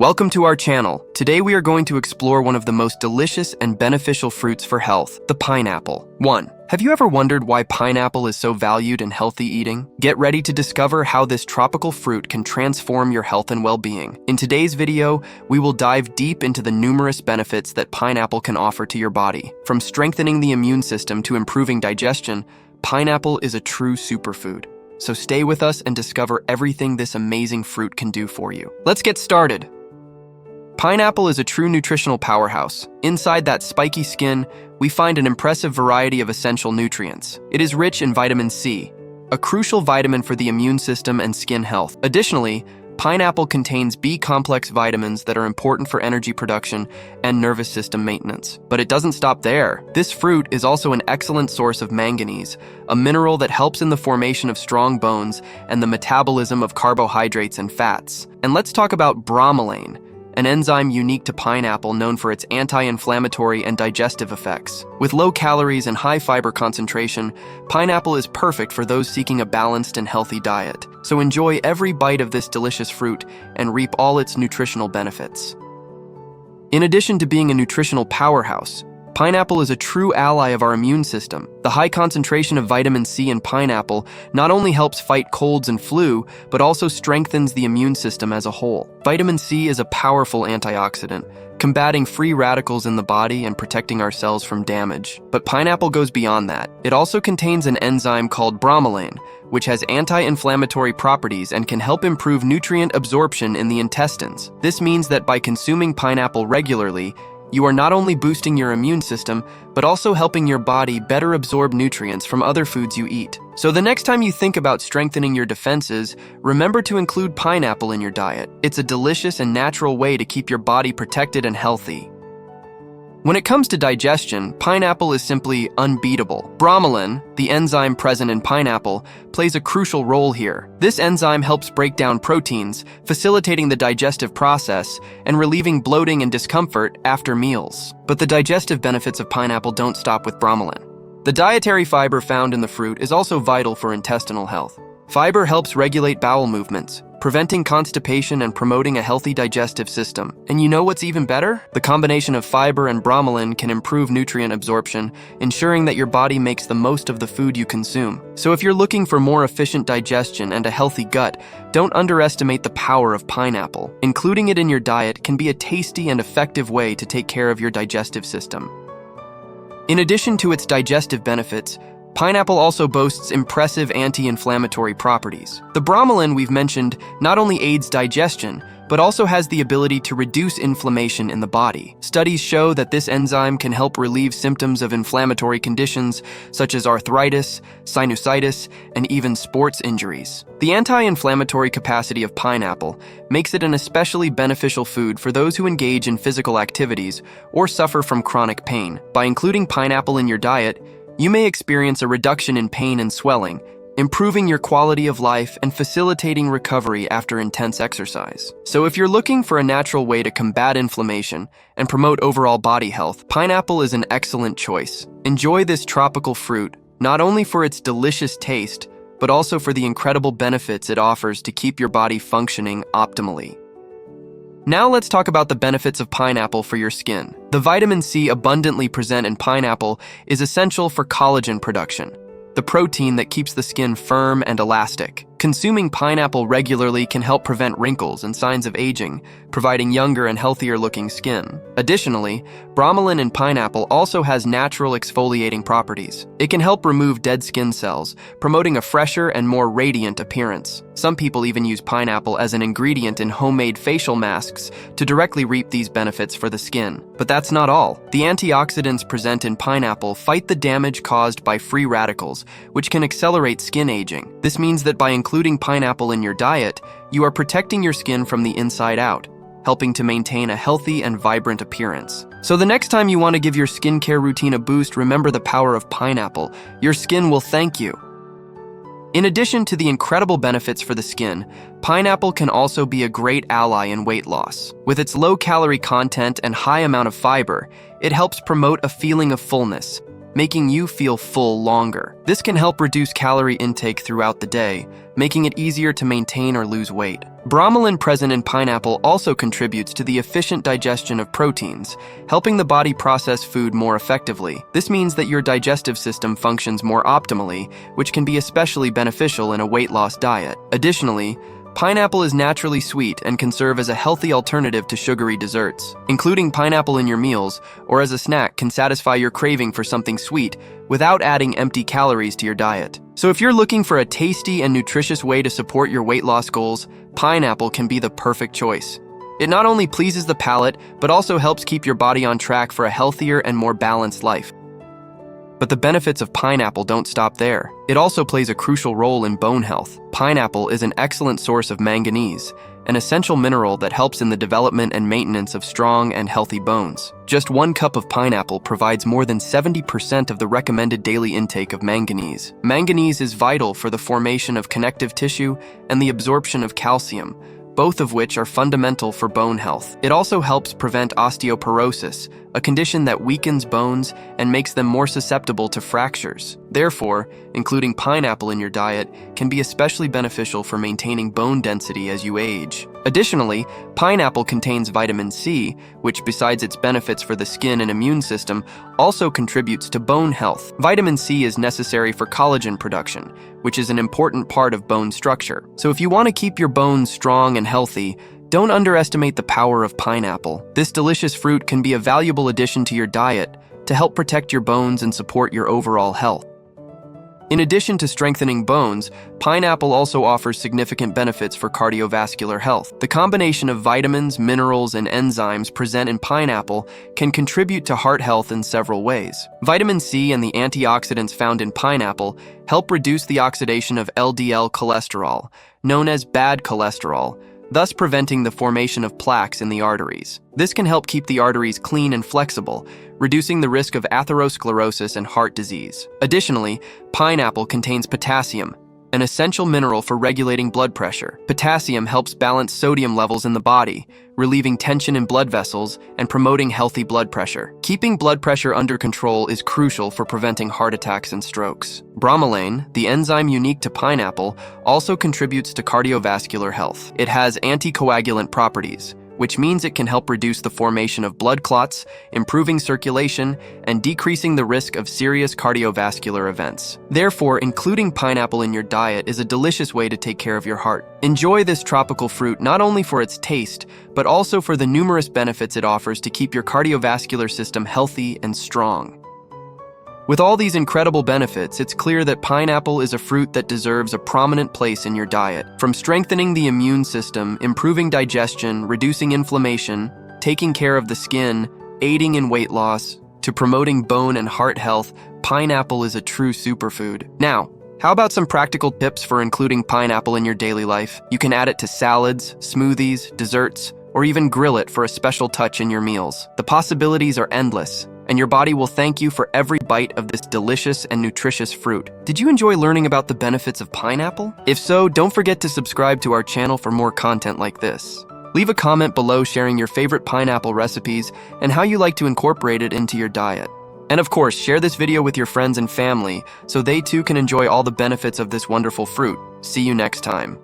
Welcome to our channel. Today we are going to explore one of the most delicious and beneficial fruits for health, the pineapple. 1. Have you ever wondered why pineapple is so valued in healthy eating? Get ready to discover how this tropical fruit can transform your health and well-being. In today's video, we will dive deep into the numerous benefits that pineapple can offer to your body. From strengthening the immune system to improving digestion, pineapple is a true superfood. So stay with us and discover everything this amazing fruit can do for you. Let's get started. Pineapple is a true nutritional powerhouse. Inside that spiky skin, we find an impressive variety of essential nutrients. It is rich in vitamin C, a crucial vitamin for the immune system and skin health. Additionally, pineapple contains B-complex vitamins that are important for energy production and nervous system maintenance. But it doesn't stop there. This fruit is also an excellent source of manganese, a mineral that helps in the formation of strong bones and the metabolism of carbohydrates and fats. And let's talk about bromelain, an enzyme unique to pineapple known for its anti-inflammatory and digestive effects. With low calories and high fiber concentration, pineapple is perfect for those seeking a balanced and healthy diet. So enjoy every bite of this delicious fruit and reap all its nutritional benefits. In addition to being a nutritional powerhouse, pineapple is a true ally of our immune system. The high concentration of vitamin C in pineapple not only helps fight colds and flu, but also strengthens the immune system as a whole. Vitamin C is a powerful antioxidant, combating free radicals in the body and protecting our cells from damage. But pineapple goes beyond that. It also contains an enzyme called bromelain, which has anti-inflammatory properties and can help improve nutrient absorption in the intestines. This means that by consuming pineapple regularly, you are not only boosting your immune system, but also helping your body better absorb nutrients from other foods you eat. So the next time you think about strengthening your defenses, remember to include pineapple in your diet. It's a delicious and natural way to keep your body protected and healthy. When it comes to digestion, pineapple is simply unbeatable. Bromelain, the enzyme present in pineapple, plays a crucial role here. This enzyme helps break down proteins, facilitating the digestive process and relieving bloating and discomfort after meals. But the digestive benefits of pineapple don't stop with bromelain. The dietary fiber found in the fruit is also vital for intestinal health. Fiber helps regulate bowel movements, preventing constipation and promoting a healthy digestive system. And you know what's even better? The combination of fiber and bromelain can improve nutrient absorption, ensuring that your body makes the most of the food you consume. So if you're looking for more efficient digestion and a healthy gut, don't underestimate the power of pineapple. Including it in your diet can be a tasty and effective way to take care of your digestive system. In addition to its digestive benefits, pineapple also boasts impressive anti-inflammatory properties. The bromelain we've mentioned not only aids digestion, but also has the ability to reduce inflammation in the body. Studies show that this enzyme can help relieve symptoms of inflammatory conditions such as arthritis, sinusitis, and even sports injuries. The anti-inflammatory capacity of pineapple makes it an especially beneficial food for those who engage in physical activities or suffer from chronic pain. By including pineapple in your diet, you may experience a reduction in pain and swelling, improving your quality of life and facilitating recovery after intense exercise. So if you're looking for a natural way to combat inflammation and promote overall body health, pineapple is an excellent choice. Enjoy this tropical fruit, not only for its delicious taste, but also for the incredible benefits it offers to keep your body functioning optimally. Now let's talk about the benefits of pineapple for your skin. The vitamin C abundantly present in pineapple is essential for collagen production, the protein that keeps the skin firm and elastic. Consuming pineapple regularly can help prevent wrinkles and signs of aging, providing younger and healthier-looking skin. Additionally, bromelain in pineapple also has natural exfoliating properties. It can help remove dead skin cells, promoting a fresher and more radiant appearance. Some people even use pineapple as an ingredient in homemade facial masks to directly reap these benefits for the skin. But that's not all. The antioxidants present in pineapple fight the damage caused by free radicals, which can accelerate skin aging. This means that by including pineapple in your diet, you are protecting your skin from the inside out, helping to maintain a healthy and vibrant appearance. So the next time you want to give your skincare routine a boost, remember the power of pineapple. Your skin will thank you. In addition to the incredible benefits for the skin, pineapple can also be a great ally in weight loss. With its low calorie content and high amount of fiber, it helps promote a feeling of fullness, making you feel full longer. This can help reduce calorie intake throughout the day, making it easier to maintain or lose weight. Bromelain present in pineapple also contributes to the efficient digestion of proteins, helping the body process food more effectively. This means that your digestive system functions more optimally, which can be especially beneficial in a weight loss diet. Additionally, pineapple is naturally sweet and can serve as a healthy alternative to sugary desserts. Including pineapple in your meals or as a snack can satisfy your craving for something sweet without adding empty calories to your diet. So if you're looking for a tasty and nutritious way to support your weight loss goals, pineapple can be the perfect choice. It not only pleases the palate, but also helps keep your body on track for a healthier and more balanced life. But the benefits of pineapple don't stop there. It also plays a crucial role in bone health. Pineapple is an excellent source of manganese, an essential mineral that helps in the development and maintenance of strong and healthy bones. Just 1 cup of pineapple provides more than 70% of the recommended daily intake of manganese. Manganese is vital for the formation of connective tissue and the absorption of calcium, both of which are fundamental for bone health. It also helps prevent osteoporosis, a condition that weakens bones and makes them more susceptible to fractures. Therefore, including pineapple in your diet can be especially beneficial for maintaining bone density as you age. Additionally, pineapple contains vitamin C, which besides its benefits for the skin and immune system, also contributes to bone health. Vitamin C is necessary for collagen production, which is an important part of bone structure. So if you want to keep your bones strong and healthy, don't underestimate the power of pineapple. This delicious fruit can be a valuable addition to your diet to help protect your bones and support your overall health. In addition to strengthening bones, pineapple also offers significant benefits for cardiovascular health. The combination of vitamins, minerals, and enzymes present in pineapple can contribute to heart health in several ways. Vitamin C and the antioxidants found in pineapple help reduce the oxidation of LDL cholesterol, known as bad cholesterol, thus preventing the formation of plaques in the arteries. This can help keep the arteries clean and flexible, reducing the risk of atherosclerosis and heart disease. Additionally, pineapple contains potassium, an essential mineral for regulating blood pressure. Potassium helps balance sodium levels in the body, relieving tension in blood vessels and promoting healthy blood pressure. Keeping blood pressure under control is crucial for preventing heart attacks and strokes. Bromelain, the enzyme unique to pineapple, also contributes to cardiovascular health. It has anticoagulant properties, which means it can help reduce the formation of blood clots, improving circulation, and decreasing the risk of serious cardiovascular events. Therefore, including pineapple in your diet is a delicious way to take care of your heart. Enjoy this tropical fruit not only for its taste, but also for the numerous benefits it offers to keep your cardiovascular system healthy and strong. With all these incredible benefits, it's clear that pineapple is a fruit that deserves a prominent place in your diet. From strengthening the immune system, improving digestion, reducing inflammation, taking care of the skin, aiding in weight loss, to promoting bone and heart health, pineapple is a true superfood. Now, how about some practical tips for including pineapple in your daily life? You can add it to salads, smoothies, desserts, or even grill it for a special touch in your meals. The possibilities are endless, and your body will thank you for every bite of this delicious and nutritious fruit. Did you enjoy learning about the benefits of pineapple? If so, don't forget to subscribe to our channel for more content like this. Leave a comment below sharing your favorite pineapple recipes and how you like to incorporate it into your diet. And of course, share this video with your friends and family so they too can enjoy all the benefits of this wonderful fruit. See you next time.